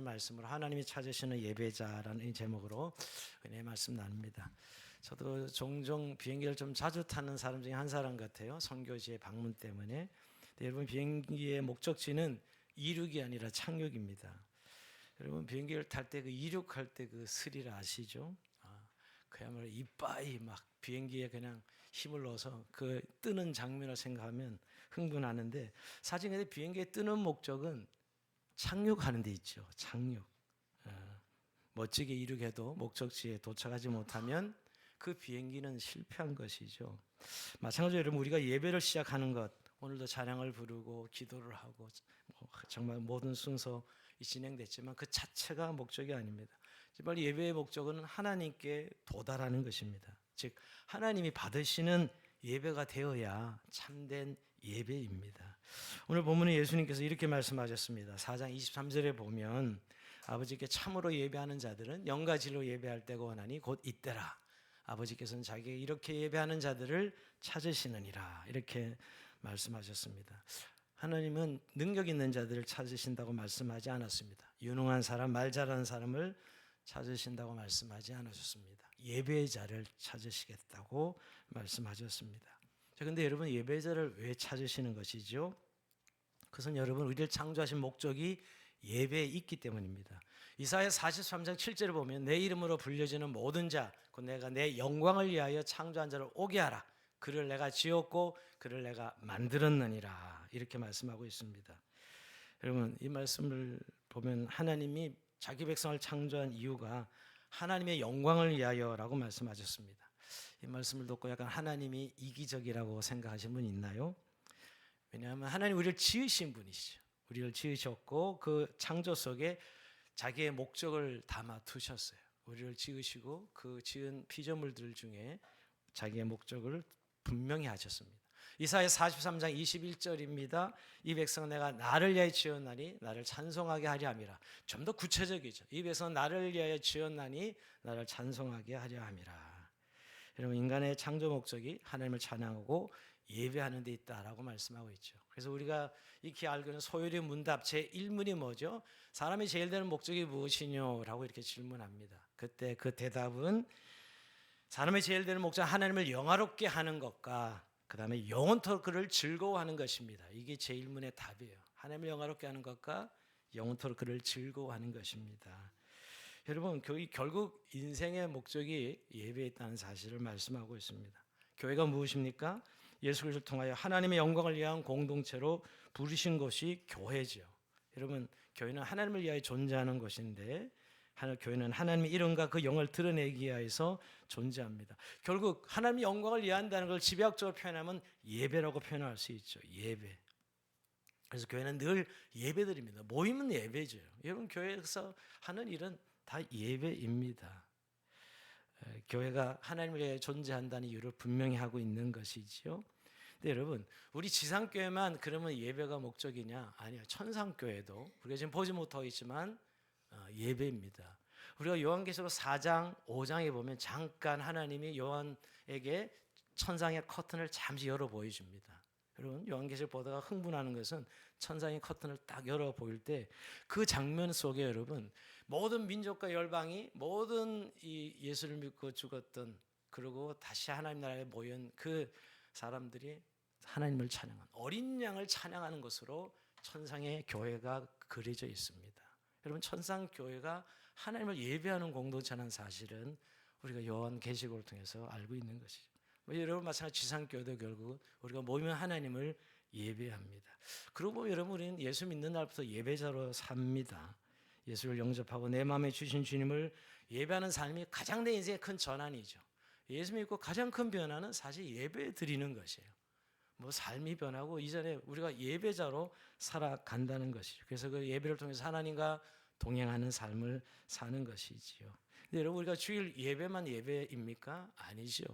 말씀으로 하나님이 찾으시는 예배자라는 이 제목으로 은혜의 말씀 나눕니다. 저도 종종 비행기를 좀 자주 타는 사람 중에 한 사람 같아요. 선교지의 방문 때문에. 여러분, 비행기의 목적지는 이륙이 아니라 착륙입니다. 여러분, 비행기를 탈 때 그 이륙할 때 그 스릴 아시죠? 그야말로 이빠이 막 비행기에 그냥 힘을 넣어서 그 뜨는 장면을 생각하면 흥분하는데, 사실 근데 비행기에 뜨는 목적은 착륙하는 데 있죠. 착륙. 멋지게 이륙해도 목적지에 도착하지 못하면 그 비행기는 실패한 것이죠. 마찬가지로 여러분, 우리가 예배를 시작하는 것, 오늘도 찬양을 부르고 기도를 하고 정말 모든 순서 진행됐지만 그 자체가 목적이 아닙니다. 정말 예배의 목적은 하나님께 도달하는 것입니다. 즉 하나님이 받으시는 예배가 되어야 참된 예배입니다. 오늘 본문에 예수님께서 이렇게 말씀하셨습니다. 4장 23절에 보면 아버지께 참으로 예배하는 자들은 영과 진리로 예배할 때가 오나니 곧 이때라. 아버지께서는 자기에게 이렇게 예배하는 자들을 찾으시느니라, 이렇게 말씀하셨습니다. 하나님은 능력 있는 자들을 찾으신다고 말씀하지 않았습니다. 유능한 사람, 말 잘하는 사람을 찾으신다고 말씀하지 않으셨습니다. 예배자를 찾으시겠다고 말씀하셨습니다. 그런데 여러분, 예배자를 왜 찾으시는 것이죠? 그것은 여러분, 우리를 창조하신 목적이 예배에 있기 때문입니다. 이사야 43장 7절을 보면 내 이름으로 불려지는 모든 자, 곧 내가 내 영광을 위하여 창조한 자를 오게 하라. 그를 내가 지었고 그를 내가 만들었느니라, 이렇게 말씀하고 있습니다. 여러분, 이 말씀을 보면 하나님이 자기 백성을 창조한 이유가 하나님의 영광을 위하여라고 말씀하셨습니다. 이 말씀을 듣고 약간 하나님이 이기적이라고 생각하시는 분 있나요? 왜냐하면 하나님 우리를 지으신 분이시죠. 우리를 지으셨고 그 창조 속에 자기의 목적을 담아 두셨어요. 우리를 지으시고 그 지은 피조물들 중에 자기의 목적을 분명히 하셨습니다. 이사야 43장 21절입니다. 이 백성은 내가 나를 위하여 지었나니 나를 찬송하게 하려 함이라. 좀 더 구체적이죠. 이 백성은 나를 위하여 지었나니 나를 찬송하게 하려 함이라. 여러분, 인간의 창조 목적이 하나님을 찬양하고 예배하는 데 있다라고 말씀하고 있죠. 그래서 우리가 익히 알고 있는 소요리 문답 제1문이 뭐죠? 사람이 제일 되는 목적이 무엇이뇨? 라고 이렇게 질문합니다. 그때 그 대답은 사람의 제일 되는 목적, 하나님을 영화롭게 하는 것과 그 다음에 영원토록 그를 즐거워하는 것입니다. 이게 제1문의 답이에요. 하나님을 영화롭게 하는 것과 영원토록 그를 즐거워하는 것입니다. 여러분, 결국 인생의 목적이 예배에 있다는 사실을 말씀하고 있습니다. 교회가 무엇입니까? 예수 그리스도를 통하여 하나님의 영광을 위한 공동체로 부르신 것이 교회죠. 여러분, 교회는 하나님을 위하여 존재하는 것인데 교회는 하나님의 이름과 그 영을 드러내기 위해서 존재합니다. 결국 하나님의 영광을 위한다는 걸 집약적으로 표현하면 예배라고 표현할 수 있죠. 예배. 그래서 교회는 늘 예배드립니다. 모임은 예배죠. 여러분, 교회에서 하는 일은 다 예배입니다. 교회가 하나님을 위해 존재한다는 이유를 분명히 하고 있는 것이지요. 근데 여러분, 우리 지상교회만 그러면 예배가 목적이냐? 아니요. 천상교회도 우리가 지금 보지 못하고 있지만 예배입니다. 우리가 요한계시록 4장 5장에 보면 잠깐 하나님이 요한에게 천상의 커튼을 잠시 열어 보여줍니다. 여러분, 요한계시록 보다가 흥분하는 것은 천상의 커튼을 딱 열어 보일 때 그 장면 속에 여러분, 모든 민족과 열방이 모든 이 예수를 믿고 죽었던, 그리고 다시 하나님 나라에 모인 그 사람들이 하나님을 찬양하는, 어린 양을 찬양하는 것으로 천상의 교회가 그려져 있습니다. 여러분, 천상 교회가 하나님을 예배하는 공동체라는 사실은 우리가 요한계시록을 통해서 알고 있는 것이죠. 여러분, 마찬가지 지상교회도 결국 우리가 모이면 하나님을 예배합니다. 그리고 여러분, 우리는 예수 믿는 날부터 예배자로 삽니다. 예수를 영접하고 내 마음에 주신 주님을 예배하는 삶이 가장 내 인생의 큰 전환이죠. 예수 믿고 가장 큰 변화는 사실 예배 드리는 것이에요. 삶이 변하고 이전에 우리가 예배자로 살아간다는 것이죠. 그래서 그 예배를 통해서 하나님과 동행하는 삶을 사는 것이지요. 근데 여러분, 우리가 주일 예배만 예배입니까? 아니죠.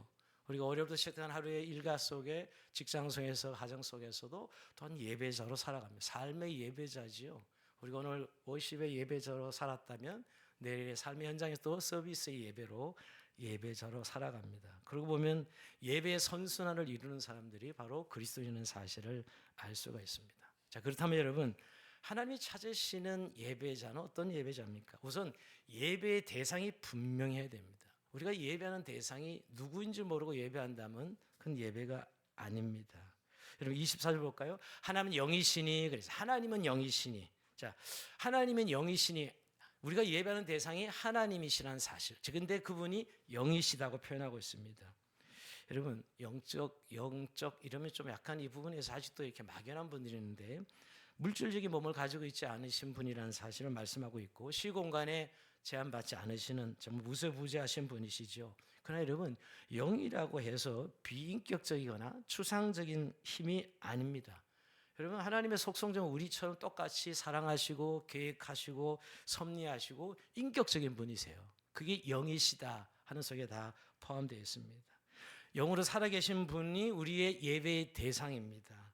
우리가 어려부터 시작한 하루의 일과 속에, 직장 속에서, 가정 속에서도 또한 예배자로 살아갑니다. 삶의 예배자지요. 우리가 오늘 워십의 예배자로 살았다면 내일의 삶의 현장에서 또 서비스의 예배자로 살아갑니다. 그러고 보면 예배의 선순환을 이루는 사람들이 바로 그리스도인이라는 사실을 알 수가 있습니다. 자, 그렇다면 여러분, 하나님이 찾으시는 예배자는 어떤 예배자입니까? 우선 예배의 대상이 분명해야 됩니다. 우리가 예배하는 대상이 누구인지 모르고 예배한다면 그건 예배가 아닙니다. 여러분 24절 볼까요? 하나님은 영이시니, 그래서 하나님은 영이시니. 자, 하나님은 영이시니, 우리가 예배하는 대상이 하나님이시라는 사실. 근데 그분이 영이시다고 표현하고 있습니다. 여러분 영적 이러면 좀 약간 이 부분에서 아직도 이렇게 막연한 분들이 있는데, 물질적인 몸을 가지고 있지 않으신 분이라는 사실을 말씀하고 있고, 시공간에 제한받지 않으시는 정말 무소부재하신 분이시죠. 그러나 여러분 영이라고 해서 비인격적이거나 추상적인 힘이 아닙니다. 여러분 하나님의 속성은 우리처럼 똑같이 사랑하시고 계획하시고 섭리하시고 인격적인 분이세요. 그게 영이시다 하는 속에 다 포함되어 있습니다. 영으로 살아계신 분이 우리의 예배의 대상입니다.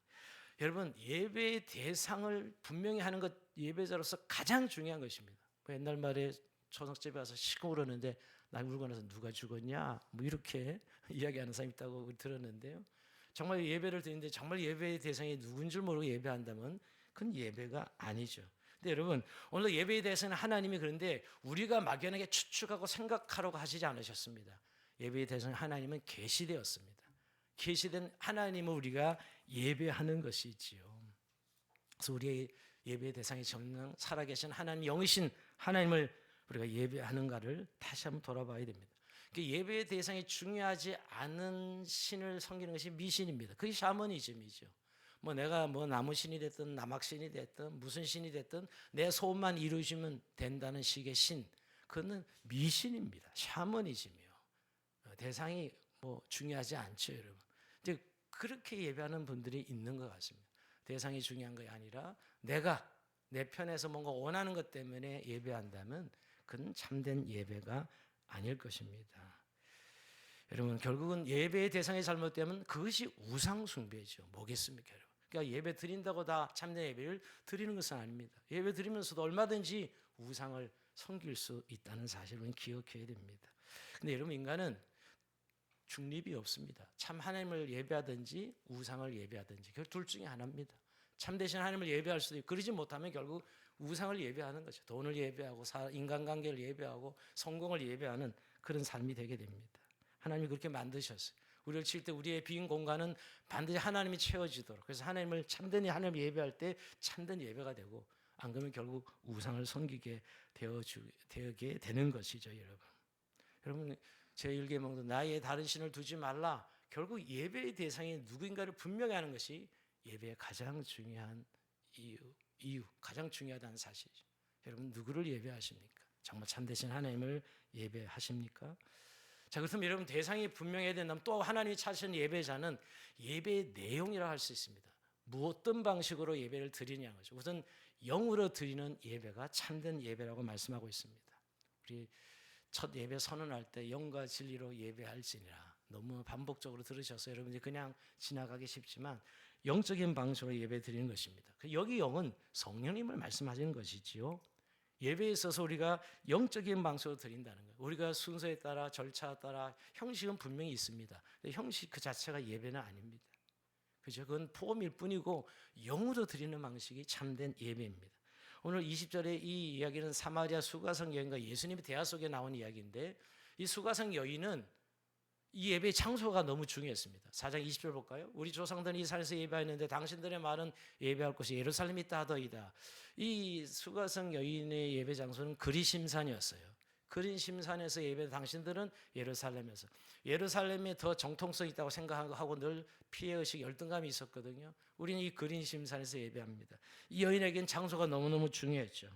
여러분 예배의 대상을 분명히 하는 것, 예배자로서 가장 중요한 것입니다. 옛날 말에 초상집에 와서 시고 그러는데 나 울고 나서 누가 죽었냐 뭐 이렇게 이야기하는 사람이 있다고 우리 들었는데요. 정말 예배를 드리는데 정말 예배의 대상이 누군 줄 모르고 예배한다면 그건 예배가 아니죠. 근데 여러분 오늘 예배에 대해서는 하나님이, 그런데 우리가 막연하게 추측하고 생각하라고 하시지 않으셨습니다. 예배의 대상 하나님은 계시되었습니다. 계시된 하나님을 우리가 예배하는 것이지요. 그래서 우리의 예배의 대상이 정령 살아계신 하나님, 영이신 하나님을 우리가 예배하는가를 다시 한번 돌아봐야 됩니다. 예배의 대상이 중요하지 않은 신을 섬기는 것이 미신입니다. 그게 샤머니즘이죠. 내가 나무 신이 됐든 나막 신이 됐든 무슨 신이 됐든 내 소원만 이루어지면 된다는 식의 신, 그거는 미신입니다. 샤머니즘이요. 대상이 중요하지 않죠, 여러분. 이제 그렇게 예배하는 분들이 있는 것 같습니다. 대상이 중요한 것이 아니라 내가 내 편에서 뭔가 원하는 것 때문에 예배한다면 그건 참된 예배가 아닐 것입니다. 여러분 결국은 예배의 대상이 잘못되면 그것이 우상 숭배죠. 뭐겠습니까, 여러분? 그러니까 예배 드린다고 다 참된 예배를 드리는 것은 아닙니다. 예배 드리면서도 얼마든지 우상을 섬길 수 있다는 사실을 기억해야 됩니다. 근데 여러분 인간은 중립이 없습니다. 참 하나님을 예배하든지 우상을 예배하든지 그 둘 중에 하나입니다. 참되신 하나님을 예배할 수도 있고, 그러지 못하면 결국 우상을 예배하는 거죠. 돈을 예배하고 인간관계를 예배하고 성공을 예배하는 그런 삶이 되게 됩니다. 하나님이 그렇게 만드셨어요. 우리를 칠 때 우리의 빈 공간은 반드시 하나님이 채워지도록, 그래서 하나님을 참된 하나님을 예배할 때 참된 예배가 되고, 안 그러면 결국 우상을 섬기게 되게 되는 것이죠. 여러분 제1계명도 나의 다른 신을 두지 말라. 결국 예배의 대상이 누구인가를 분명히 하는 것이 예배의 가장 중요한 이유, 가장 중요하다는 사실이죠. 여러분 누구를 예배하십니까? 정말 참되신 하나님을 예배하십니까? 자, 그렇다면 여러분 대상이 분명해야 된다면 또 하나님이 찾으신 예배자는 예배의 내용이라 할 수 있습니다. 어떤 방식으로 예배를 드리냐는 거죠. 우선 영으로 드리는 예배가 참된 예배라고 말씀하고 있습니다. 우리 첫 예배 선언할 때 영과 진리로 예배할지니라, 너무 반복적으로 들으셔서 여러분이 그냥 지나가기 쉽지만 영적인 방식으로 예배 드리는 것입니다. 여기 영은 성령님을 말씀하시는 것이지요. 예배에 있어서 우리가 영적인 방식으로 드린다는 거예요. 우리가 순서에 따라 절차에 따라 형식은 분명히 있습니다. 형식 그 자체가 예배는 아닙니다. 그죠? 그건 포함일 뿐이고 영으로 드리는 방식이 참된 예배입니다. 오늘 20절에 이 이야기는 사마리아 수가성 여인과 예수님의 대화 속에 나온 이야기인데, 이 수가성 여인은 이 예배의 장소가 너무 중요했습니다. 4장 20절 볼까요? 우리 조상들은 이 산에서 예배했는데 당신들의 말은 예배할 곳이 예루살렘이 있다 하더이다. 이 수가성 여인의 예배 장소는 그리심산이었어요. 그리심산에서 예배, 당신들은 예루살렘에서. 예루살렘에 더 정통성이 있다고 생각하고 늘 피해의식, 열등감이 있었거든요. 우리는 이 그리심산에서 예배합니다. 이 여인에겐 장소가 너무너무 중요했죠.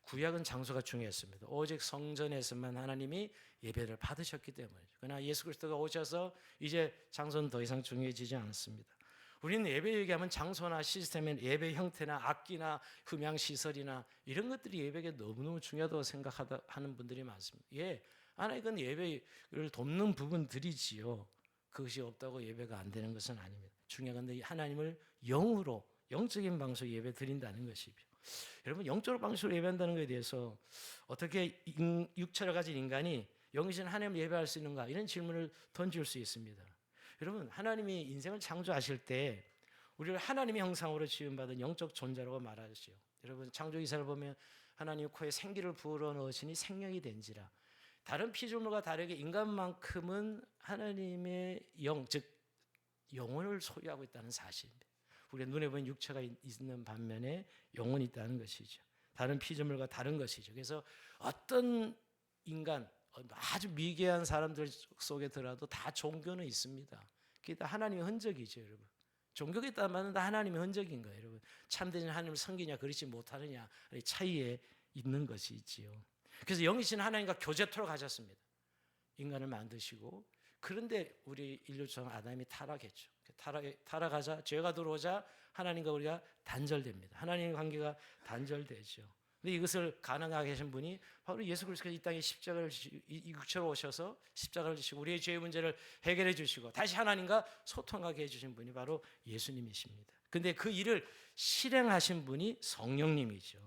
구약은 장소가 중요했습니다. 오직 성전에서만 하나님이 예배를 받으셨기 때문이죠. 그러나 예수 그리스도가 오셔서 이제 장소는 더 이상 중요해지지 않습니다. 우리는 예배 얘기하면 장소나 시스템의 예배 형태나 악기나 흠양시설이나 이런 것들이 예배에 너무너무 중요하다고 생각하는 분들이 많습니다. 하나님은 예배를 돕는 부분들이지요. 그것이 없다고 예배가 안 되는 것은 아닙니다. 중요한 건 하나님을 영으로, 영적인 방식으로 예배 드린다는 것이죠. 여러분 영적 방식으로 예배한다는 것에 대해서 어떻게 육체를 가진 인간이 영이신 하나님을 예배할 수 있는가, 이런 질문을 던질 수 있습니다. 여러분 하나님이 인생을 창조하실 때 우리를 하나님의 형상으로 지음받은 영적 존재라고 말하시죠. 여러분 창조기사를 보면 하나님 코에 생기를 부어 넣으시니 생명이 된지라. 다른 피조물과 다르게 인간만큼은 하나님의 영, 즉 영혼을 소유하고 있다는 사실입니다. 우리가 눈에 보이는 육체가 있는 반면에 영혼이 있다는 것이죠. 다른 피조물과 다른 것이죠. 그래서 어떤 인간, 아주 미개한 사람들 속에 들어도 다 종교는 있습니다. 그게 다 하나님의 흔적이죠, 여러분. 종교가 있다는 말은 다 하나님의 흔적인 거예요, 여러분. 참된 하나님을 섬기냐 그렇지 못하느냐 차이에 있는 것이지요. 그래서 영이신 하나님과 교제토록 하셨습니다. 인간을 만드시고, 그런데 우리 인류처럼 아담이 타락했죠. 타락하자, 죄가 들어오자 하나님과 우리가 단절됩니다. 하나님의 관계가 단절되죠. 근데 이것을 가능하게 하신 분이 바로 예수 그리스도께서 이 땅에 십자가를 이 육체로 오셔서 십자가를 지시고 우리의 죄의 문제를 해결해 주시고 다시 하나님과 소통하게 해주신 분이 바로 예수님이십니다. 근데 그 일을 실행하신 분이 성령님이죠.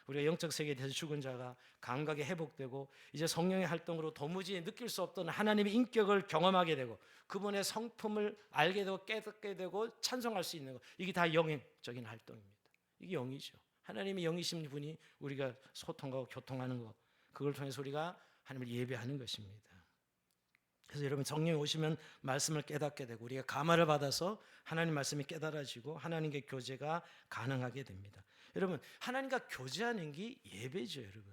우리가 영적 세계에 대해서 죽은 자가 감각이 회복되고 이제 성령의 활동으로 도무지 느낄 수 없던 하나님의 인격을 경험하게 되고 그분의 성품을 알게 되고 깨닫게 되고 찬송할 수 있는 것, 이게 다 영적인 활동입니다. 이게 영이죠. 하나님의 영이신 분이 우리가 소통하고 교통하는 것, 그걸 통해서 우리가 하나님을 예배하는 것입니다. 그래서 여러분 성령이 오시면 말씀을 깨닫게 되고 우리가 감화를 받아서 하나님 말씀이 깨달아지고 하나님께 교제가 가능하게 됩니다. 여러분 하나님과 교제하는 게 예배죠, 여러분.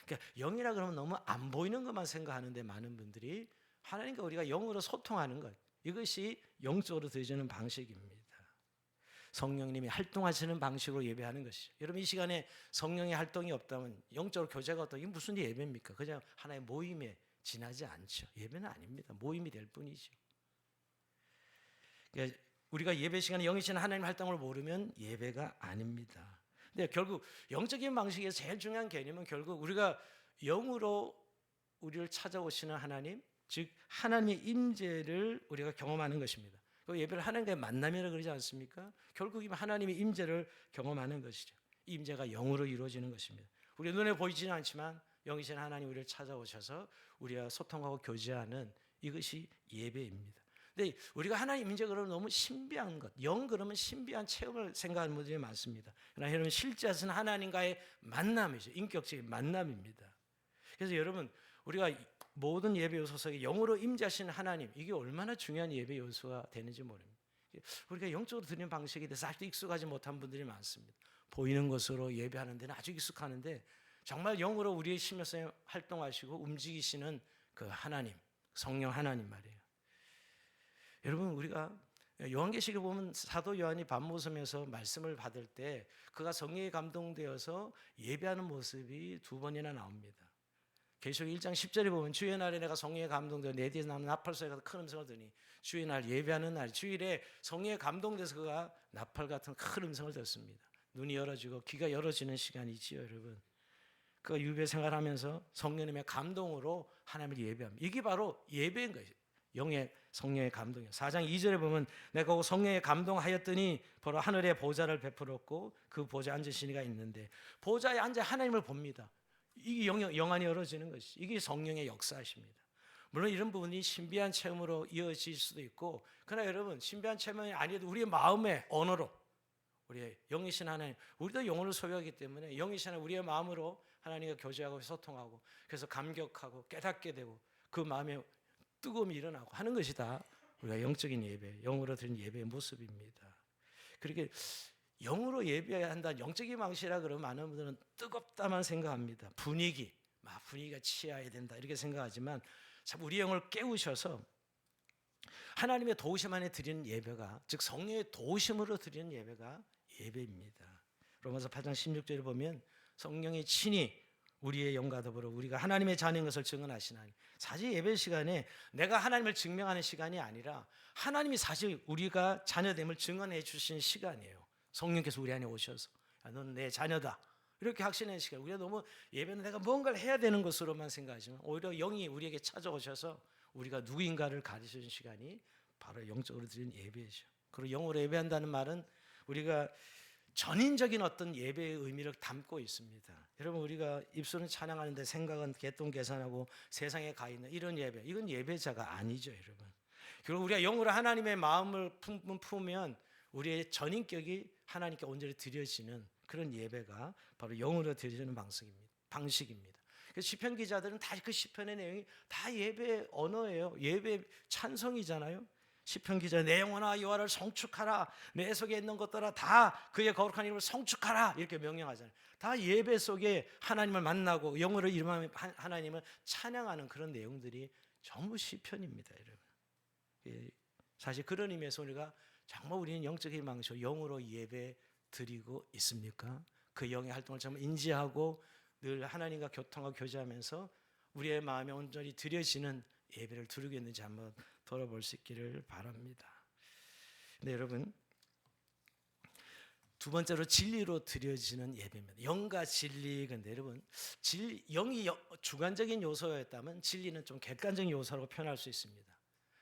그러니까 영이라 그러면 너무 안 보이는 것만 생각하는데 많은 분들이 하나님과 우리가 영으로 소통하는 것, 이것이 영적으로 드려지는 방식입니다. 성령님이 활동하시는 방식으로 예배하는 것이죠. 여러분 이 시간에 성령의 활동이 없다면 영적으로 교제가 없다면 이게 무슨 예배입니까? 그냥 하나의 모임에 지나지 않죠. 예배는 아닙니다. 모임이 될 뿐이죠. 그러니까 우리가 예배 시간에 영이신 하나님 활동을 모르면 예배가 아닙니다. 근데 결국 영적인 방식에서 제일 중요한 개념은 결국 우리가 영으로 우리를 찾아오시는 하나님, 즉 하나님의 임재를 우리가 경험하는 것입니다. 그 예배를 하나님과의 만남이라고 그러지 않습니까? 결국 하나님의 임재를 경험하는 것이죠. 이 임재가 영으로 이루어지는 것입니다. 우리 눈에 보이지는 않지만 영이신 하나님 우리를 찾아오셔서 우리와 소통하고 교제하는 이것이 예배입니다. 근데 우리가 하나님 임재 그러면 너무 신비한 것, 영 그러면 신비한 체험을 생각하는 분들이 많습니다. 그러나 여러분 실제는 하나님과의 만남이죠. 인격적인 만남입니다. 그래서 여러분 우리가 모든 예배 요소 속에 영으로 임재하시는 하나님, 이게 얼마나 중요한 예배 요소가 되는지 모릅니다. 우리가 영적으로 드리는 방식에 대해서 아직도 익숙하지 못한 분들이 많습니다. 보이는 것으로 예배하는 데는 아주 익숙하는데 정말 영으로 우리의 심령에 활동하시고 움직이시는 그 하나님, 성령 하나님 말이에요. 여러분 우리가 요한계시를 보면 사도 요한이 밤모섬에서 말씀을 받을 때 그가 성령에 감동되어서 예배하는 모습이 2번이나 나옵니다. 계시록 1장 10절에 보면 주의 날에 내가 성령에 감동되어 내 뒤에서 나는 나팔 소리가 큰 음성을 들으니 주의 날 예배하는 날 주일에 성령에 감동돼서 그가 나팔 같은 큰 음성을 듣습니다. 눈이 열어지고 귀가 열어지는 시간이지요, 여러분. 그가 유배 생활하면서 성령님의 감동으로 하나님을 예배합니다. 이게 바로 예배인 거예요. 영의 성령의 감동이요. 4장 2절에 보면 내가 성령에 감동하였더니 보라 하늘에 보좌를 베풀었고 그 보좌에 앉으신 이가 있는데 보좌에 앉아 하나님을 봅니다. 이게 영안이 열어지는 것이 이게 성령의 역사이십니다. 물론 이런 부분이 신비한 체험으로 이어질 수도 있고 그러나 여러분 신비한 체험이 아니어도 우리의 마음의 언어로 우리의 영이신 하나님, 우리도 영혼을 소유하기 때문에 영이신 하나님 우리의 마음으로 하나님과 교제하고 소통하고 그래서 감격하고 깨닫게 되고 그 마음에 뜨거움이 일어나고 하는 것이 다 우리가 영적인 예배, 영으로 드린 예배의 모습입니다. 그렇게 영으로 예배해야 한다는 영적인 방식이라 그러면 많은 분들은 뜨겁다만 생각합니다. 분위기가 취해야 된다 이렇게 생각하지만 참 우리 영을 깨우셔서 하나님의 도우심 안에 드리는 예배가 즉 성령의 도우심으로 드리는 예배가 예배입니다. 로마서 8장 16절에 보면 성령이 친히 우리의 영과 더불어 우리가 하나님의 자녀인 것을 증언하시나니 사실 예배 시간에 내가 하나님을 증명하는 시간이 아니라 하나님이 사실 우리가 자녀됨을 증언해 주신 시간이에요. 성령께서 우리 안에 오셔서 너는 내 자녀다 이렇게 확신하는 시간. 우리가 너무 예배는 내가 뭔가를 해야 되는 것으로만 생각하지만 오히려 영이 우리에게 찾아오셔서 우리가 누구인가를 가르치는 시간이 바로 영적으로 드리는 예배죠. 그리고 영으로 예배한다는 말은 우리가 전인적인 어떤 예배의 의미를 담고 있습니다. 여러분 우리가 입술은 찬양하는데 생각은 개똥 계산하고 세상에 가 있는 이런 예배, 이건 예배자가 아니죠, 여러분. 그리고 우리가 영으로 하나님의 마음을 품으면 우리의 전인격이 하나님께 온전히 드려지는 그런 예배가 바로 영으로 드리는 방식입니다. 시편 기자들은 다 그 시편의 내용이 다 예배 언어예요. 예배 찬송이잖아요. 시편 기자 내 영혼아 여호와를 성축하라, 내 속에 있는 것들아 다 그의 거룩한 이름을 성축하라, 이렇게 명령하잖아요. 다 예배 속에 하나님을 만나고 영어로 이름하면 하나님을 찬양하는 그런 내용들이 전부 시편입니다, 여러분. 사실 그런 의미에서 우리가 정말 우리는 영적인 방식으로 영으로 예배 드리고 있습니까? 그 영의 활동을 정말 인지하고 늘 하나님과 교통하고 교제하면서 우리의 마음에 온전히 드려지는 예배를 드리고 있는지 한번 돌아볼 수 있기를 바랍니다. 네, 여러분, 두 번째로 진리로 드려지는 예배입니다. 영과 진리. 근데 여러분, 영이 주관적인 요소였다면 진리는 좀 객관적인 요소라고 표현할 수 있습니다.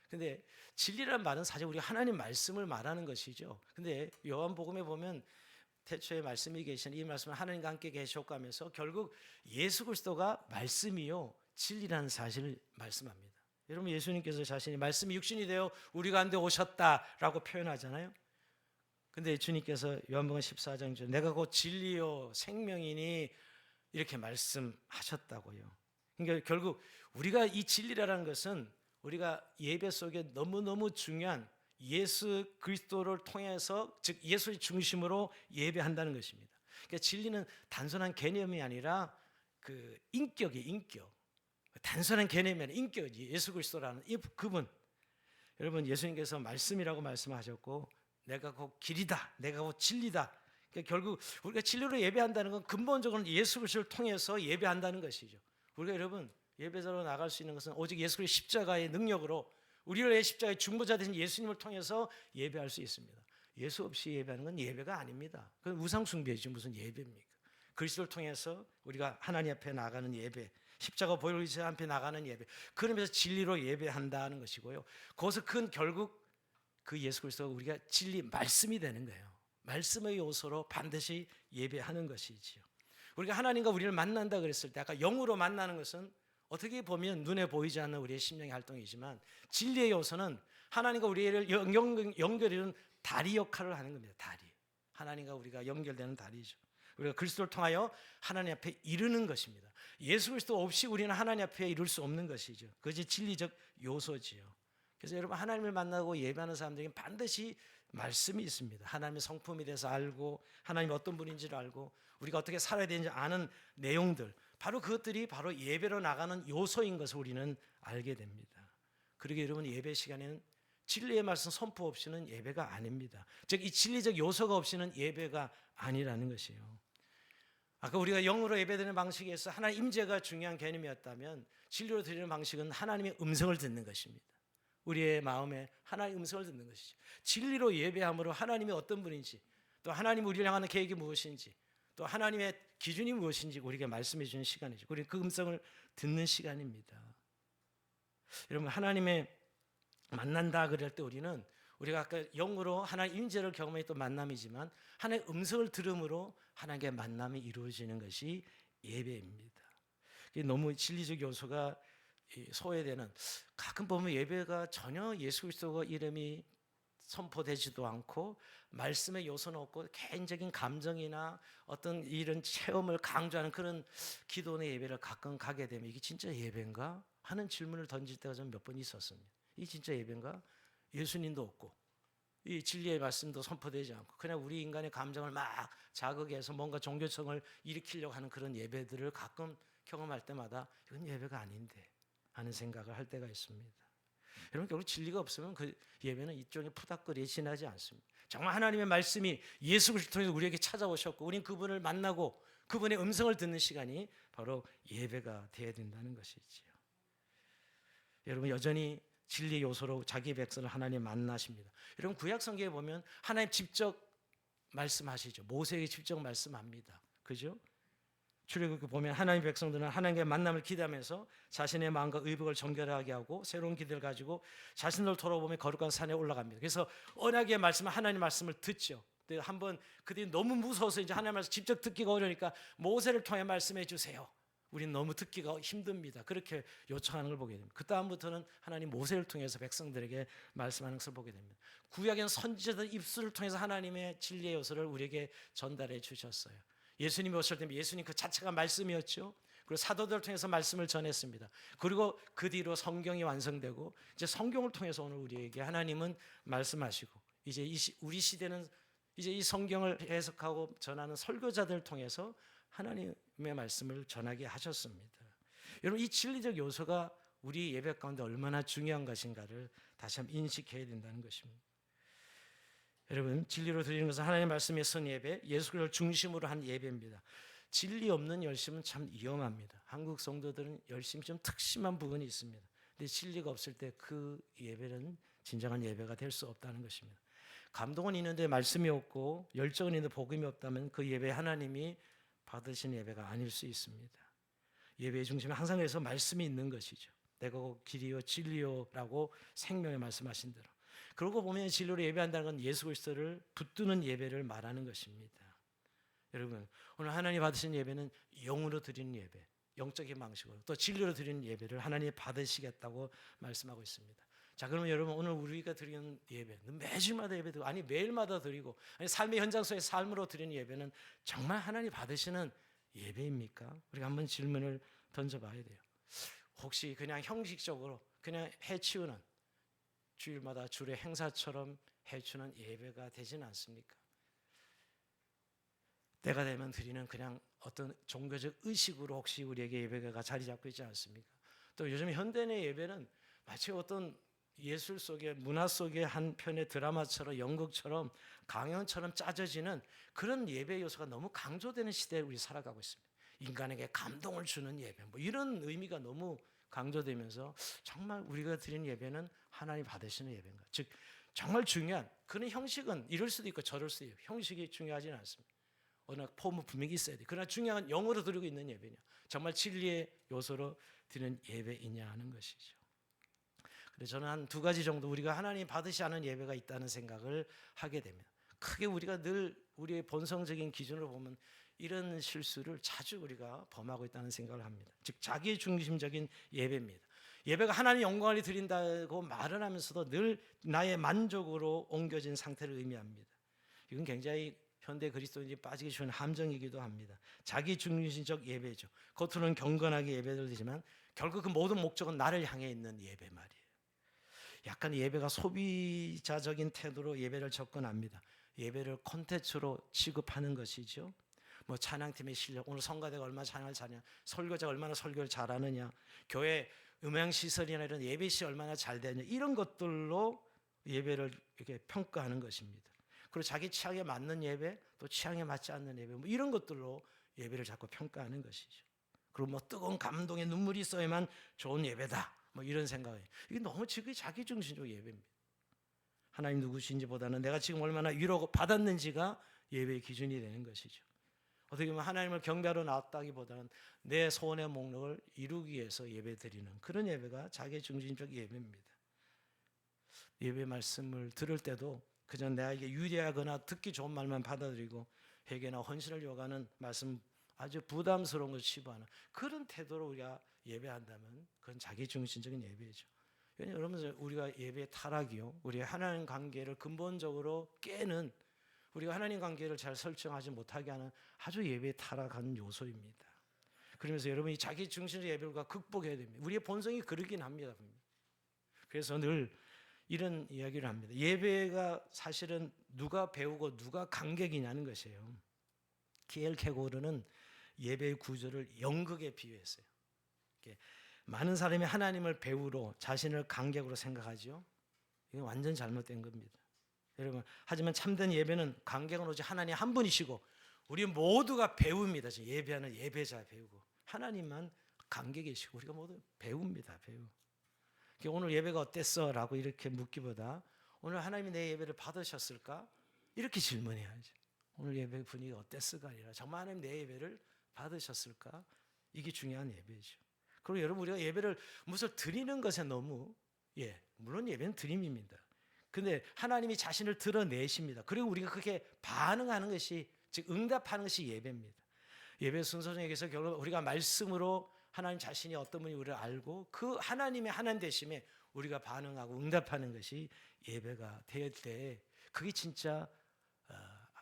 근데 진리란 말은 사실 우리 하나님 말씀을 말하는 것이죠. 근데 요한복음에 보면 태초에 말씀이 계시는 이 말씀은 하나님과 함께 계셨고 하면서 결국 예수 그리스도가 말씀이요 진리라는 사실을 말씀합니다. 여러분, 예수님께서 자신이 말씀이 육신이 되어 우리 가운데 오셨다라고 표현하잖아요. 근데 주님께서 요한복음 14장 중 내가 곧 진리요 생명이니 이렇게 말씀하셨다고요. 그러니까 결국 우리가 이 진리라는 것은 우리가 예배 속에 너무너무 중요한 예수 그리스도를 통해서, 즉 예수의 중심으로 예배한다는 것입니다. 그러니까 진리는 단순한 개념이 아니라 그 인격이에요. 인격. 단순한 개념이 아니라 인격이지. 예수 그리스도라는 이 그분. 여러분, 예수님께서 말씀이라고 말씀하셨고 내가 곧 길이다, 내가 곧 진리다. 그러니까 결국 우리가 진리로 예배한다는 건 근본적으로 예수 그리스도를 통해서 예배한다는 것이죠. 우리가 여러분 예배자로 나갈 수 있는 것은 오직 예수 그리스도의 십자가의 능력으로 우리를 십자가의 중보자 되신 예수님을 통해서 예배할 수 있습니다. 예수 없이 예배하는 건 예배가 아닙니다. 그건 우상숭배이지 무슨 예배입니까? 그리스도를 통해서 우리가 하나님 앞에 나가는 예배, 십자가 보혈의 앞에 나가는 예배, 그러면서 진리로 예배한다는 것이고요. 거기서 큰 결국 그 예수 그리스도가 우리가 진리 말씀이 되는 거예요. 말씀의 요소로 반드시 예배하는 것이지요. 우리가 하나님과 우리를 만난다 그랬을 때 아까 영으로 만나는 것은 어떻게 보면 눈에 보이지 않는 우리의 심령의 활동이지만 진리의 요소는 하나님과 우리를 연결하는 다리 역할을 하는 겁니다. 다리. 하나님과 우리가 연결되는 다리죠. 우리가 그리스도를 통하여 하나님 앞에 이르는 것입니다. 예수 그리스도 없이 우리는 하나님 앞에 이룰 수 없는 것이죠. 그것이 진리적 요소지요. 그래서 여러분, 하나님을 만나고 예배하는 사람들에게 반드시 말씀이 있습니다. 하나님의 성품에 대해서 알고 하나님이 어떤 분인지를 알고 우리가 어떻게 살아야 되는지 아는 내용들, 바로 그것들이 바로 예배로 나가는 요소인 것을 우리는 알게 됩니다. 그러게 여러분, 예배 시간에는 진리의 말씀 선포 없이는 예배가 아닙니다. 즉 이 진리적 요소가 없이는 예배가 아니라는 것이에요. 아까 우리가 영으로 예배드리는 방식에서 하나님 임재가 중요한 개념이었다면 진리로 드리는 방식은 하나님의 음성을 듣는 것입니다. 우리의 마음에 하나님의 음성을 듣는 것이죠. 진리로 예배함으로 하나님이 어떤 분인지, 또 하나님이 우리를 향하는 계획이 무엇인지, 또 하나님의 기준이 무엇인지 우리에게 말씀해 주는 시간이죠. 우리는 그 음성을 듣는 시간입니다. 여러분, 하나님의 만난다 그럴 때 우리가 아까 영으로 하나님 임재를 경험했던 만남이지만 하나님의 음성을 들음으로 하나님의 만남이 이루어지는 것이 예배입니다. 너무 진리적 요소가 소외되는, 가끔 보면 예배가 전혀 예수 그리스도 이름이 선포되지도 않고 말씀의 요소는 없고 개인적인 감정이나 어떤 이런 체험을 강조하는 그런 기도의 예배를 가끔 가게 되면 이게 진짜 예배인가 하는 질문을 던질 때가 좀 몇 번 있었습니다. 이 진짜 예배인가? 예수님도 없고 이 진리의 말씀도 선포되지 않고 그냥 우리 인간의 감정을 막 자극해서 뭔가 종교성을 일으키려고 하는 그런 예배들을 가끔 경험할 때마다 이건 예배가 아닌데 하는 생각을 할 때가 있습니다. 여러분, 결국 진리가 없으면 그 예배는 이쪽에 푸닥거리에 지나지 않습니다. 정말 하나님의 말씀이 예수 그리스도를 통해서 우리에게 찾아오셨고 우린 그분을 만나고 그분의 음성을 듣는 시간이 바로 예배가 되어야 된다는 것이지요. 여러분, 여전히 진리의 요소로 자기 백성을 하나님 만나십니다. 여러분, 구약 성경에 보면 하나님 직접 말씀하시죠. 모세에게 직접 말씀합니다. 그죠? 출애굽기 보면 하나님 백성들은 하나님의 만남을 기대하면서 자신의 마음과 의복을 정결하게 하고 새로운 기대를 가지고 자신을 돌아보며 거룩한 산에 올라갑니다. 그래서 언약의 말씀, 하나님의 말씀을 듣죠. 한번 그들이 너무 무서워서 이제 하나님의 말씀 직접 듣기가 어려우니까 모세를 통해 말씀해 주세요. 우리는 너무 듣기가 힘듭니다. 그렇게 요청하는 걸 보게 됩니다. 그 다음부터는 하나님 모세를 통해서 백성들에게 말씀하는 것을 보게 됩니다. 구약에는 선지자들 입술을 통해서 하나님의 진리의 요소를 우리에게 전달해 주셨어요. 예수님이 오실 때 예수님 그 자체가 말씀이었죠. 그리고 사도들을 통해서 말씀을 전했습니다. 그리고 그 뒤로 성경이 완성되고 이제 성경을 통해서 오늘 우리에게 하나님은 말씀하시고 이제 우리 시대는 이제 이 성경을 해석하고 전하는 설교자들을 통해서 하나님의 말씀을 전하게 하셨습니다. 여러분 이 진리적 요소가 우리 예배 가운데 얼마나 중요한 것인가를 다시 한번 인식해야 된다는 것입니다. 여러분 진리로 드리는 것은 하나님의 말씀에 선 예배, 예수 그리스도를 중심으로 한 예배입니다. 진리 없는 열심은 참 위험합니다. 한국 성도들은 열심이 좀 특심한 부분이 있습니다. 근데 진리가 없을 때 그 예배는 진정한 예배가 될 수 없다는 것입니다. 감동은 있는데 말씀이 없고 열정은 있는데 복음이 없다면 그 예배 하나님이 받으신 예배가 아닐 수 있습니다. 예배의 중심에 항상 그래서 말씀이 있는 것이죠. 내가 곧 길이요 진리요라고 생명에 말씀하신 대로. 그러고 보면 진리로 예배한다는 건 예수 그리스도를 붙드는 예배를 말하는 것입니다. 여러분 오늘 하나님 받으신 예배는 영으로 드리는 예배, 영적인 방식으로 또 진리로 드리는 예배를 하나님이 받으시겠다고 말씀하고 있습니다. 자 그러면 여러분 오늘 우리가 드리는 예배 매주마다 예배 드리고 아니 매일마다 드리고 아니 삶의 현장 속의 삶으로 드리는 예배는 정말 하나님 받으시는 예배입니까? 우리가 한번 질문을 던져봐야 돼요. 혹시 그냥 형식적으로 그냥 해치우는 주일마다 주일의 행사처럼 해치우는 예배가 되지는 않습니까? 때가 되면 드리는 그냥 어떤 종교적 의식으로 혹시 우리에게 예배가 자리 잡고 있지 않습니까? 또 요즘 현대의 예배는 마치 어떤 예술 속에 문화 속의 한 편의 드라마처럼 연극처럼 강연처럼 짜져지는 그런 예배 요소가 너무 강조되는 시대에 우리 살아가고 있습니다. 인간에게 감동을 주는 예배 뭐 이런 의미가 너무 강조되면서 정말 우리가 드리는 예배는 하나님 받으시는 예배인가? 즉 정말 중요한 그런 형식은 이럴 수도 있고 저럴 수도 있고 형식이 중요하지는 않습니다. 어느 폼은 분명히 있어야 돼. 그러나 중요한 건 영으로 드리고 있는 예배냐, 정말 진리의 요소로 드리는 예배이냐 하는 것이죠. 그래서 저는 한 두 가지 정도 우리가 하나님 받으셔야 하는 예배가 있다는 생각을 하게 됩니다. 크게 우리가 늘 우리의 본성적인 기준으로 보면 이런 실수를 자주 우리가 범하고 있다는 생각을 합니다. 즉 자기 중심적인 예배입니다. 예배가 하나님 영광을 드린다고 말을 하면서도 늘 나의 만족으로 옮겨진 상태를 의미합니다. 이건 굉장히 현대 그리스도인이 빠지기 쉬운 함정이기도 합니다. 자기 중심적 예배죠. 겉으로는 경건하게 예배를 드리지만 결국 그 모든 목적은 나를 향해 있는 예배 말이에요. 약간 예배가 소비자적인 태도로 예배를 접근합니다. 예배를 콘텐츠로 취급하는 것이죠. 뭐 찬양팀의 실력, 오늘 성가대가 얼마나 찬양을 잘하냐, 설교자가 얼마나 설교를 잘하느냐, 교회 음향시설이나 이런 예배시 얼마나 잘 되느냐, 이런 것들로 예배를 이렇게 평가하는 것입니다. 그리고 자기 취향에 맞는 예배, 또 취향에 맞지 않는 예배, 뭐 이런 것들로 예배를 자꾸 평가하는 것이죠. 그리고 뭐 뜨거운 감동의 눈물이 있어야만 좋은 예배다, 뭐 이런 생각이에요. 이게 너무 자기 중심적 예배입니다. 하나님 누구신지보다는 내가 지금 얼마나 위로 받았는지가 예배의 기준이 되는 것이죠. 어떻게 보면 하나님을 경배하러 나왔다기보다는 내 소원의 목록을 이루기 위해서 예배드리는 그런 예배가 자기 중심적 예배입니다. 예배 말씀을 들을 때도 그저 나에게 유리하거나 듣기 좋은 말만 받아들이고 회개나 헌신을 요구하는 말씀 아주 부담스러운 것을 치부하는 그런 태도로 우리가 예배한다면 그건 자기 중심적인 예배죠. 여러분 우리가 예배의 타락이요, 우리의 하나님 관계를 근본적으로 깨는, 우리가 하나님 관계를 잘 설정하지 못하게 하는 아주 예배에 타락한 요소입니다. 그러면서 여러분이 자기 중심적 예배를 극복해야 됩니다. 우리의 본성이 그러긴 합니다. 그래서 늘 이런 이야기를 합니다. 예배가 사실은 누가 배우고 누가 관객이냐는 것이에요. 키엘케고르는 예배의 구조를 연극에 비유했어요. 많은 사람이 하나님을 배우로 자신을 관객으로 생각하죠. 이건 완전 잘못된 겁니다. 여러분, 하지만 참된 예배는 관객은 오직 하나님 한 분이시고 우리 모두가 배우입니다. 예배하는 예배자 배우고 하나님만 관객이시고 우리가 모두 배우입니다. 배우. 오늘 예배가 어땠어? 라고 이렇게 묻기보다 오늘 하나님이 내 예배를 받으셨을까? 이렇게 질문해야죠. 오늘 예배 분위기가 어땠을까? 아니라 정말 하나님 내 예배를 받으셨을까? 이게 중요한 예배죠. 그리고 여러분 우리가 예배를 무엇을 드리는 것에 너무 물론 예배는 드림입니다. 근데 하나님이 자신을 드러내십니다. 그리고 우리가 그렇게 반응하는 것이 즉 응답하는 것이 예배입니다. 예배 순서 중에서 결국 우리가 말씀으로 하나님 자신이 어떤 분이 우리를 알고 그 하나님의 하나님 되심에 우리가 반응하고 응답하는 것이 예배가 될 때 그게 진짜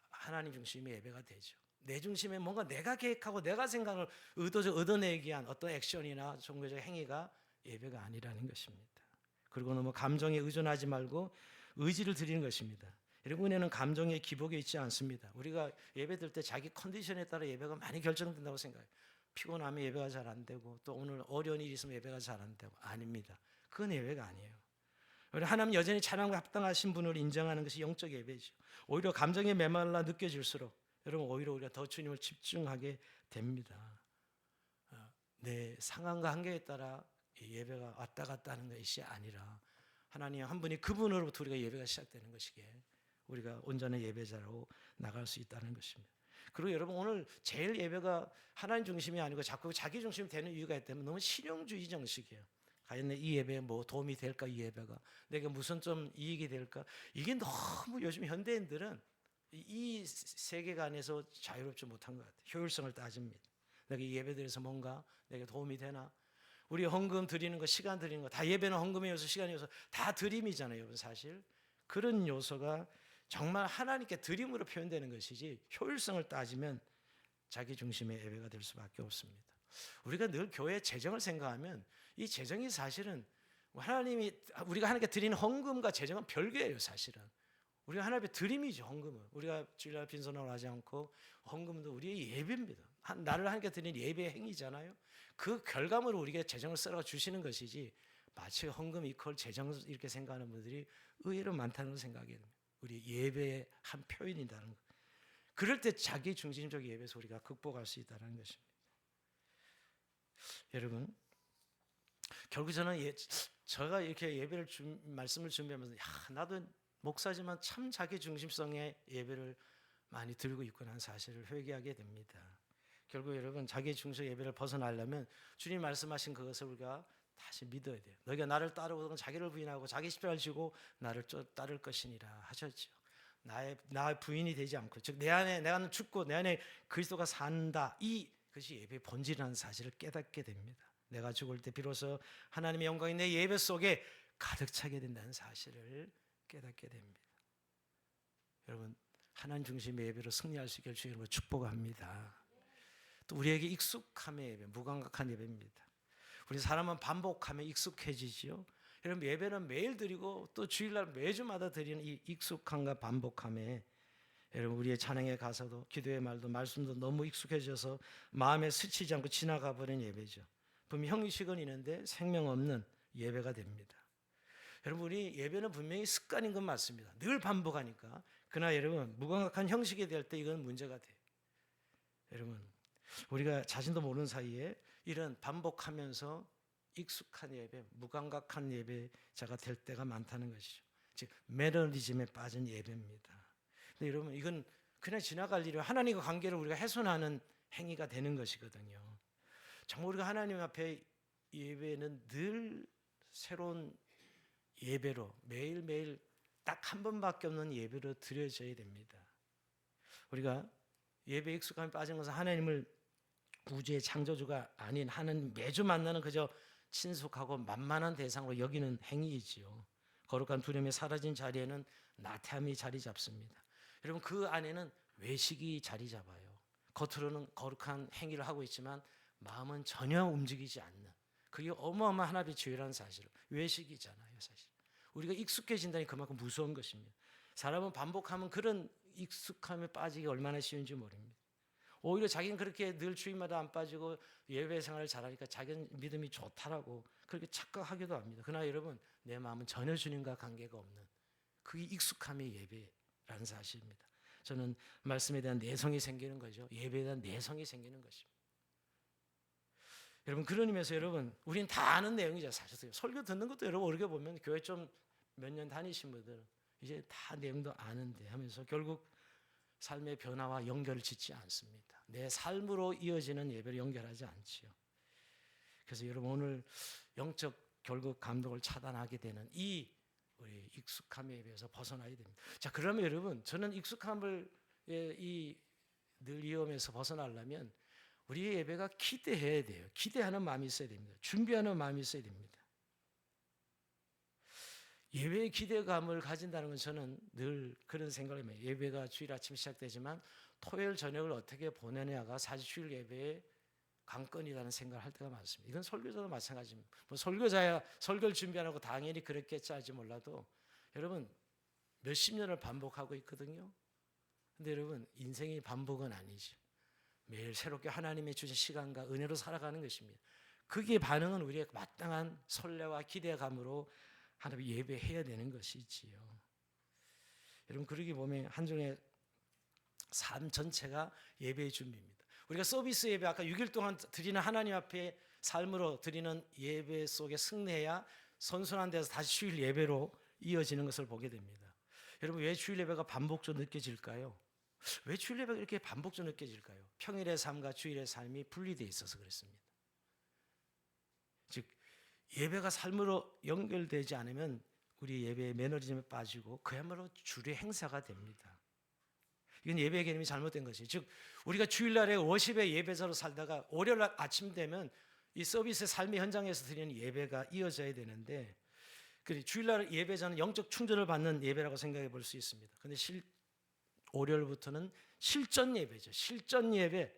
하나님 중심의 예배가 되죠. 내 중심에 뭔가 내가 계획하고 내가 생각을 얻어내기 위한 어떤 액션이나 종교적 행위가 예배가 아니라는 것입니다. 그리고 너무 감정에 의존하지 말고 의지를 드리는 것입니다. 여러분, 은혜는 감정의 기복에 있지 않습니다. 우리가 예배 드릴 때 자기 컨디션에 따라 예배가 많이 결정된다고 생각해요. 피곤하면 예배가 잘 안 되고 또 오늘 어려운 일이 있으면 예배가 잘 안 되고 아닙니다. 그건 예배가 아니에요. 우리 하나님 여전히 찬양과 합당하신 분을 인정하는 것이 영적 예배죠. 오히려 감정에 메말라 느껴질수록 여러분 오히려 우리가 더 주님을 집중하게 됩니다. 내 상황과 한계에 따라 예배가 왔다 갔다 하는 것이 아니라 하나님 한 분이 그분으로부터 우리가 예배가 시작되는 것이기에 우리가 온전한 예배자로 나갈 수 있다는 것입니다. 그리고 여러분 오늘 제일 예배가 하나님 중심이 아니고 자꾸 자기 중심이 되는 이유가 있다면 너무 실용주의 정식이에요. 과연 이 예배에 뭐 도움이 될까, 이 예배가 내가 무슨 좀 이익이 될까. 이게 너무 요즘 현대인들은 이 세계관에서 자유롭지 못한 것 같아요. 효율성을 따집니다. 내가 이 예배 드려서 뭔가 내게 도움이 되나. 우리 헌금 드리는 거, 시간 드리는 거 다 예배는 헌금의 요소, 시간의 요소 다 드림이잖아요. 여러분 사실 그런 요소가 정말 하나님께 드림으로 표현되는 것이지 효율성을 따지면 자기 중심의 예배가 될 수밖에 없습니다. 우리가 늘 교회 재정을 생각하면 이 재정이 사실은 우리가 하나님께 드리는 헌금과 재정은 별개예요. 사실은 우리가 하나님의 드림이죠. 헌금은 우리가 주일날 빈손으로 하지 않고 헌금도 우리의 예배입니다. 나를 하나님께 드리는 예배의 행위잖아요. 그 결과물을 우리에게 재정을 썰어 주시는 것이지 마치 헌금 이퀄 재정 이렇게 생각하는 분들이 의외로 많다는 생각이 됩니다. 우리 예배의 한 표현이라는 것. 그럴 때 자기 중심적 예배에서 우리가 극복할 수 있다는 것입니다. 여러분, 결국 저는 제가 이렇게 예배를 말씀을 준비하면서 나도 목사지만 참 자기 중심성의 예배를 많이 들고 있구나 하는 사실을 회개하게 됩니다. 결국 여러분 자기 중심 예배를 벗어나려면 주님 말씀하신 그것을 우리가 다시 믿어야 돼요. 너희가 나를 따르거든 자기를 부인하고 자기 십자가를 지고 나를 따를 것이니라 하셨죠. 나의 부인이 되지 않고 즉 내 안에 내가 죽고 내 안에 그리스도가 산다. 이것이 예배의 본질이라는 사실을 깨닫게 됩니다. 내가 죽을 때 비로소 하나님의 영광이 내 예배 속에 가득 차게 된다는 사실을 깨닫게 됩니다. 여러분 하나님 중심의 예배로 승리할 수 있게 주님으로 축복합니다. 또 우리에게 익숙함의 예배, 무감각한 예배입니다. 우리 사람은 반복하면 익숙해지지요. 여러분 예배는 매일 드리고 또 주일날 매주마다 드리는 이 익숙함과 반복함에 여러분 우리의 찬양의 가사도 기도의 말도 말씀도 너무 익숙해져서 마음에 스치지 않고 지나가 버린 예배죠. 분명 형식은 있는데 생명 없는 예배가 됩니다. 여러분 우리 예배는 분명히 습관인 건 맞습니다. 늘 반복하니까. 그러나 여러분 무감각한 형식이 될 때 이건 문제가 돼요. 여러분 우리가 자신도 모르는 사이에 이런 반복하면서 익숙한 예배, 무감각한 예배자가 될 때가 많다는 것이죠. 즉 매너리즘에 빠진 예배입니다. 근데 여러분 이건 그냥 지나갈 일이에요. 하나님과 관계를 우리가 훼손하는 행위가 되는 것이거든요. 정말 우리가 하나님 앞에 예배는 늘 새로운 예배로 매일매일 딱 한 번밖에 없는 예배로 드려져야 됩니다. 우리가 예배 익숙함에 빠진 것은 하나님을 우주의 창조주가 아닌 하나님 매주 만나는 그저 친숙하고 만만한 대상으로 여기는 행위이지요. 거룩한 두려움이 사라진 자리에는 나태함이 자리 잡습니다. 여러분 그 안에는 외식이 자리 잡아요. 겉으로는 거룩한 행위를 하고 있지만 마음은 전혀 움직이지 않는 그게 어마어마한 하나님의 죄라는 사실. 외식이잖아요 사실. 우리가 익숙해진다니 그만큼 무서운 것입니다. 사람은 반복하면 그런 익숙함에 빠지기 얼마나 쉬운지 모릅니다. 오히려 자기는 그렇게 늘 주일마다 안 빠지고 예배 생활을 잘하니까 자기는 믿음이 좋다라고 그렇게 착각하기도 합니다. 그러나 여러분 내 마음은 전혀 주님과 관계가 없는 그게 익숙함의 예배라는 사실입니다. 저는 말씀에 대한 내성이 생기는 거죠. 예배에 대한 내성이 생기는 것입니다. 여러분 그런 의미에서 여러분 우리는 다 아는 내용이죠. 사실 설교 듣는 것도 여러분 어떻게 보면 교회 좀 몇 년 다니신 분들은 이제 다 내용도 아는데 하면서 결국 삶의 변화와 연결을 짓지 않습니다. 내 삶으로 이어지는 예배를 연결하지 않지요. 그래서 여러분 오늘 영적 결국 감동을 차단하게 되는 이 우리 익숙함의 예배에서 벗어나야 됩니다. 자 그러면 여러분 저는 익숙함을 늘 위험에서 벗어나려면 우리의 예배가 기대해야 돼요. 기대하는 마음이 있어야 됩니다. 준비하는 마음이 있어야 됩니다. 예배의 기대감을 가진다는 건 저는 늘 그런 생각을 해요. 예배가 주일 아침 시작되지만 토요일 저녁을 어떻게 보내냐가 사실 주일 예배의 관건이라는 생각을 할 때가 많습니다. 이건 설교자도 마찬가지입니다. 뭐 설교자야 설교를 준비하라고 당연히 그렇겠지 할지 몰라도 여러분 몇십 년을 반복하고 있거든요. 근데 여러분 인생이 반복은 아니죠. 매일 새롭게 하나님의 주신 시간과 은혜로 살아가는 것입니다. 그게 반응은 우리의 마땅한 설레와 기대감으로 하나님 예배해야 되는 것이지요. 여러분 그러기 보면 한 주의 삶 전체가 예배의 준비입니다. 우리가 서비스 예배 아까 6일 동안 드리는 하나님 앞에 삶으로 드리는 예배 속에 승리해야 선순환 돼서 다시 주일 예배로 이어지는 것을 보게 됩니다. 여러분 왜 주일 예배가 반복적으로 느껴질까요? 왜 주일 예배가 이렇게 반복적으로 느껴질까요? 평일의 삶과 주일의 삶이 분리되어 있어서 그렇습니다. 즉 예배가 삶으로 연결되지 않으면 우리 예배의 매너리즘에 빠지고 그야말로 주례 행사가 됩니다. 이건 예배의 개념이 잘못된 것이죠. 즉 우리가 주일날에 워십의 예배자로 살다가 월요일 아침 되면 이 서비스의 삶의 현장에서 드리는 예배가 이어져야 되는데 주일날 예배자는 영적 충전을 받는 예배라고 생각해 볼 수 있습니다. 그런데 월요일부터는 실전 예배죠. 실전 예배,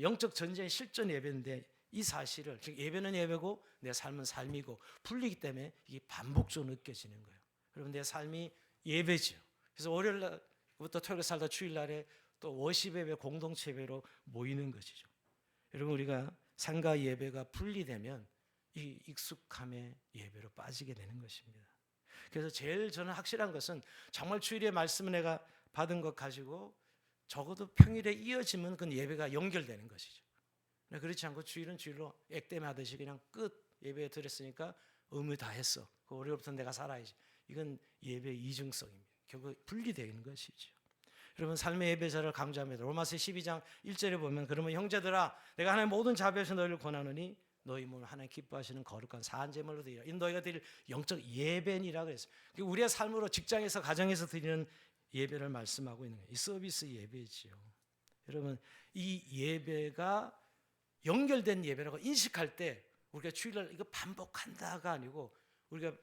영적 전쟁의 실전 예배인데 이 사실을 즉 예배는 예배고 내 삶은 삶이고 분리기 때문에 이게 반복적으로 느껴지는 거예요. 여러분 내 삶이 예배죠. 그래서 월요일부터 토요일 살다 주일날에 또 워십 예배 공동체 예배로 모이는 것이죠. 여러분 우리가 삶과 예배가 분리되면 이 익숙함의 예배로 빠지게 되는 것입니다. 그래서 제일 저는 확실한 것은 정말 주일의 말씀을 내가 받은 것 가지고 적어도 평일에 이어지면 그건 예배가 연결되는 것이죠. 그렇지 않고 주일은 주일로 액땜 하듯이 그냥 끝 예배 드렸으니까 의무 다 했어. 그 월요일부터 내가 살아야지. 이건 예배의 이중성입니다. 결국 분리되는 것이죠. 여러분 삶의 예배자를 강조합니다. 로마서 12장 1절에 보면 그러면 형제들아 내가 하나님 모든 자비에서 너희를 권하노니 너희 몸을 하나님 기뻐하시는 거룩한 사한제물로 드리라. 이 너희가 드릴 영적 예배니라 그랬어요. 우리의 삶으로 직장에서 가정에서 드리는 예배를 말씀하고 있는 거예요. 이 서비스 예배지요. 여러분 이 예배가 연결된 예배라고 인식할 때 우리가 주일날 이거 반복한다가 아니고 우리가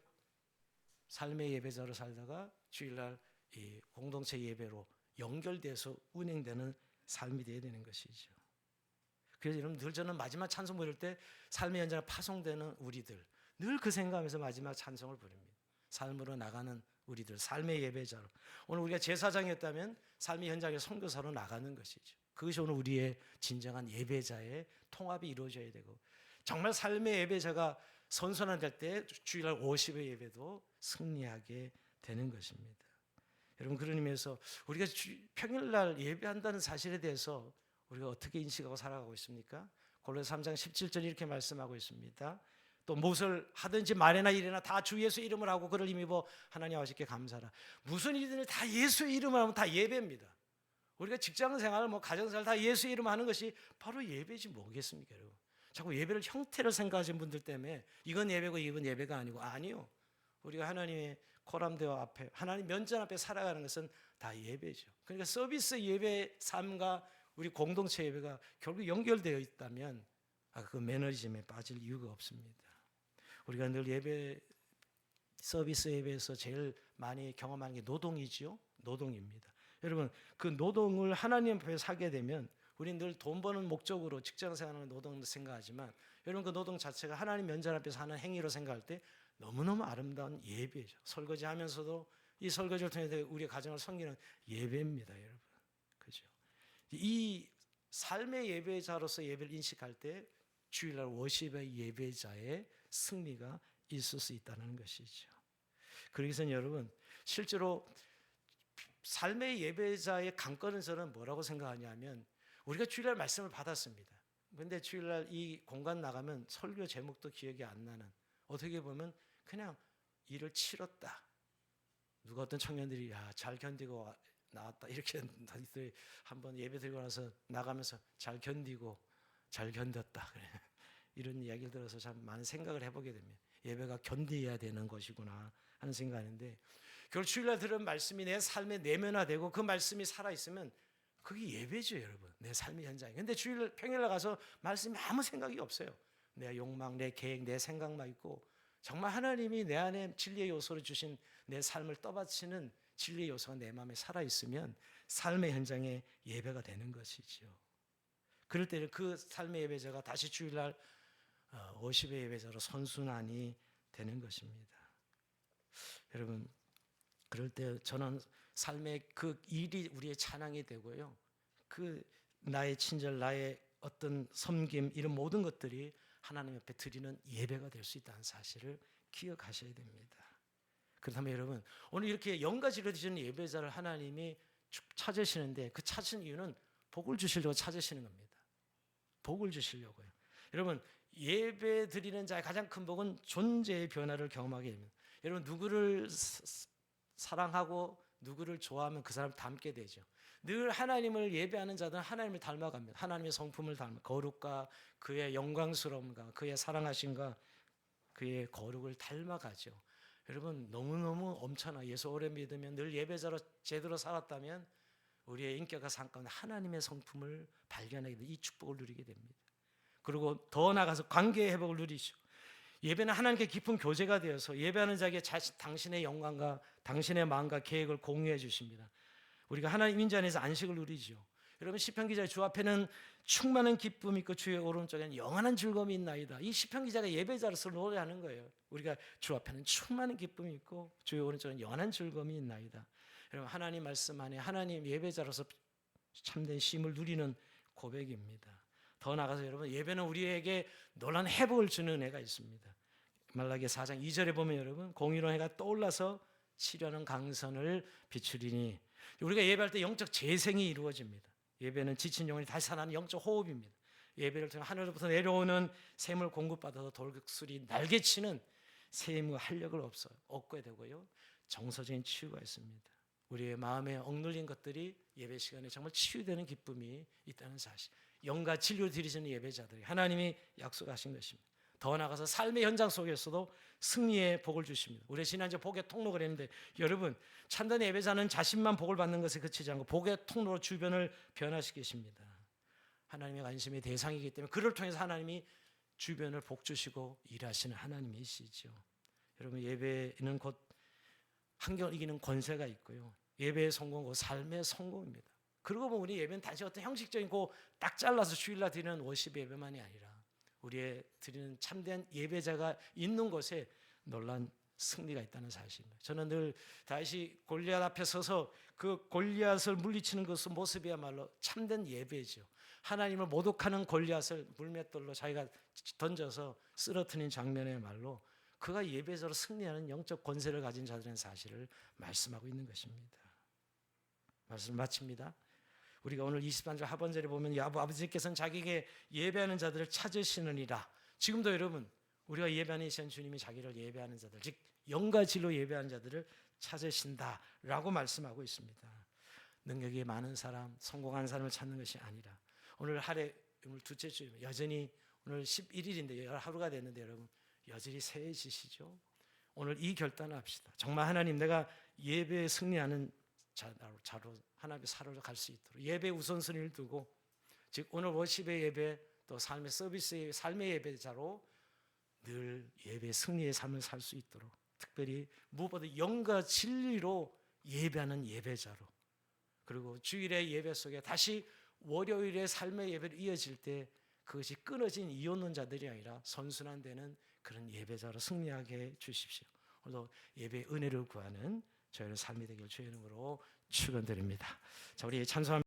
삶의 예배자로 살다가 주일날 이 공동체 예배로 연결돼서 운행되는 삶이 되어야 되는 것이죠. 그래서 여러분 늘 저는 마지막 찬송 부를 때 삶의 현장에 파송되는 우리들 늘 그 생각하면서 마지막 찬송을 부릅니다. 삶으로 나가는 우리들 삶의 예배자로 오늘 우리가 제사장이었다면 삶의 현장에 선교사로 나가는 것이죠. 그것이 오늘 우리의 진정한 예배자의 통합이 이루어져야 되고 정말 삶의 예배자가 선선화될 때 주일날 50의 예배도 승리하게 되는 것입니다. 여러분 그런 의미에서 우리가 평일날 예배한다는 사실에 대해서 우리가 어떻게 인식하고 살아가고 있습니까? 골로새 3장 17절 이렇게 말씀하고 있습니다. 또 무엇을 하든지 말이나 일이나 다 주 예수 이름을 하고 그를 힘입어 하나님 아버지께 감사하라. 무슨 일이든 다 예수의 이름을 하면 다 예배입니다. 우리가 직장생활, 가정생활 다 예수 이름 하는 것이 바로 예배지 뭐겠습니까, 여러분? 자꾸 예배를 형태를 생각하시는 분들 때문에 이건 예배고 이건 예배가 아니요. 우리가 하나님의 코람대와 앞에 하나님 면전 앞에 살아가는 것은 다 예배죠. 그러니까 서비스 예배 삶과 우리 공동체 예배가 결국 연결되어 있다면 그 매너리즘에 빠질 이유가 없습니다. 우리가 늘 예배 서비스 예배에서 제일 많이 경험하는 게 노동이지요. 노동입니다. 여러분 그 노동을 하나님 앞에 사게 되면 우리는 늘 돈 버는 목적으로 직장 생활하는 노동을 생각하지만 여러분 그 노동 자체가 하나님 면전 앞에서 하는 행위로 생각할 때 너무너무 아름다운 예배죠. 설거지하면서도 이 설거지를 통해서 우리의 가정을 섬기는 예배입니다, 여러분. 그죠? 이 삶의 예배자로서 예배를 인식할 때 주일날 워십의 예배자의 승리가 있을 수 있다는 것이죠. 그러기 위해서 여러분 실제로 삶의 예배자의 관건은 저는 뭐라고 생각하냐면 우리가 주일날 말씀을 받았습니다. 그런데 주일날 이 공간 나가면 설교 제목도 기억이 안 나는 어떻게 보면 그냥 일을 치렀다. 누가 어떤 청년들이 잘 견디고 나왔다 이렇게 한번 예배 드리고 나서 나가면서 잘 견디고 잘 견뎠다 그래. 이런 이야기를 들어서 참 많은 생각을 해보게 됩니다. 예배가 견디어야 되는 것이구나 하는 생각하는데 결국 주일날 들은 말씀이 내 삶에 내면화되고 그 말씀이 살아있으면 그게 예배죠, 여러분. 내 삶의 현장에. 근데 주일 평일날 가서 말씀에 아무 생각이 없어요. 내 욕망, 내 계획, 내 생각만 있고, 정말 하나님이 내 안에 진리의 요소를 주신 내 삶을 떠받치는 진리의 요소가 내 마음에 살아있으면 삶의 현장에 예배가 되는 것이죠. 그럴 때는 그 삶의 예배자가 다시 주일날 50의 예배자로 선순환이 되는 것입니다. 여러분, 그럴 때 저는 삶의 그 일이 우리의 찬양이 되고요, 그 나의 친절, 나의 어떤 섬김, 이런 모든 것들이 하나님 옆에 드리는 예배가 될 수 있다는 사실을 기억하셔야 됩니다. 그렇다면 여러분, 오늘 이렇게 영가지로 드시는 예배자를 하나님이 찾으시는데, 그 찾으신 이유는 복을 주시려고 찾으시는 겁니다. 복을 주시려고요. 여러분, 예배 드리는 자의 가장 큰 복은 존재의 변화를 경험하게 됩니다. 여러분, 누구를 사랑하고 누구를 좋아하면 그 사람을 닮게 되죠. 늘 하나님을 예배하는 자들은 하나님을 닮아갑니다. 하나님의 성품을 닮아, 거룩과 그의 영광스러움과 그의 사랑하심과 그의 거룩을 닮아가죠. 여러분, 너무너무 엄청나. 예수 오래 믿으면, 늘 예배자로 제대로 살았다면 우리의 인격과 삶 가운데 하나님의 성품을 발견하게 돼 이 축복을 누리게 됩니다. 그리고 더 나아가서 관계의 회복을 누리죠. 예배는 하나님께 깊은 교제가 되어서 예배하는 자에게 당신의 영광과 당신의 마음과 계획을 공유해 주십니다. 우리가 하나님 인자 안에서 안식을 누리죠. 여러분, 시편 기자의 주 앞에는 충만한 기쁨이 있고 주의 오른쪽에는 영원한 즐거움이 있나이다. 이 시편 기자가 예배자로서 노래하는 거예요. 우리가 주 앞에는 충만한 기쁨이 있고 주의 오른쪽에는 영원한 즐거움이 있나이다. 여러분, 하나님 말씀 안에 하나님 예배자로서 참된 쉼을 누리는 고백입니다. 더 나아가서 여러분, 예배는 우리에게 놀라운 회복을 주는 은혜가 있습니다. 말라기 4장 2절에 보면 여러분, 공의로운 해가 떠올라서 치려는 강선을 비추리니, 우리가 예배할 때 영적 재생이 이루어집니다. 예배는 지친 영혼이 다시 살아나는 영적 호흡입니다. 예배를 통해 하늘로부터 내려오는 샘을 공급받아서 돌격술이 날개치는 샘의 활력을 얻게 되고요, 정서적인 치유가 있습니다. 우리의 마음에 억눌린 것들이 예배 시간에 정말 치유되는 기쁨이 있다는 사실, 영과 진리로 드리시는 예배자들이 하나님이 약속하신 것입니다. 더 나아가서 삶의 현장 속에서도 승리의 복을 주십니다. 우리 지난주에 복의 통로가 했는데, 여러분, 참된 예배자는 자신만 복을 받는 것에 그치지 않고 복의 통로로 주변을 변화시키십니다. 하나님의 관심의 대상이기 때문에 그를 통해서 하나님이 주변을 복 주시고 일하시는 하나님이시죠. 여러분, 예배는 곧 환경을 이기는 권세가 있고요, 예배의 성공은 곧 삶의 성공입니다. 그러고 보면 우리 예배는 단지 어떤 형식적인 딱 잘라서 주일날 드리는 워십 예배만이 아니라 우리의 드리는 참된 예배자가 있는 곳에 놀란 승리가 있다는 사실입니다. 저는 늘 다시 골리앗 앞에 서서 그 골리앗을 물리치는 그 모습이야말로 참된 예배죠. 하나님을 모독하는 골리앗을 물맷돌로 자기가 던져서 쓰러뜨린 장면이야말로 그가 예배자로 승리하는 영적 권세를 가진 자들의 사실을 말씀하고 있는 것입니다. 말씀을 마칩니다. 우리가 오늘 23절 하반절에 보면 아버지께서는 자기에게 예배하는 자들을 찾으시느니라. 지금도 여러분, 우리가 예배하는 주님이 자기를 예배하는 자들, 즉 영과 진로 예배하는 자들을 찾으신다라고 말씀하고 있습니다. 능력이 많은 사람, 성공한 사람을 찾는 것이 아니라, 오늘 둘째 주입니다. 여전히 오늘 11일인데 하루가 됐는데 여러분, 여전히 새해지시죠? 오늘 이 결단을 합시다. 정말 하나님, 내가 예배에 승리하는 자로 하나님의 사로로 갈 수 있도록 예배 우선순위를 두고, 즉 오늘 워십의 예배, 또 삶의 서비스의 삶의 예배자로 늘 예배 승리의 삶을 살 수 있도록, 특별히 무엇보다 영과 진리로 예배하는 예배자로, 그리고 주일의 예배 속에 다시 월요일의 삶의 예배로 이어질 때 그것이 끊어진 이혼론 자들이 아니라 선순환되는 그런 예배자로 승리하게 해 주십시오. 오늘도 예배의 은혜를 구하는 저희의 삶이 되길 주의 이름으로 축원드립니다. 자, 우리 찬송합니다.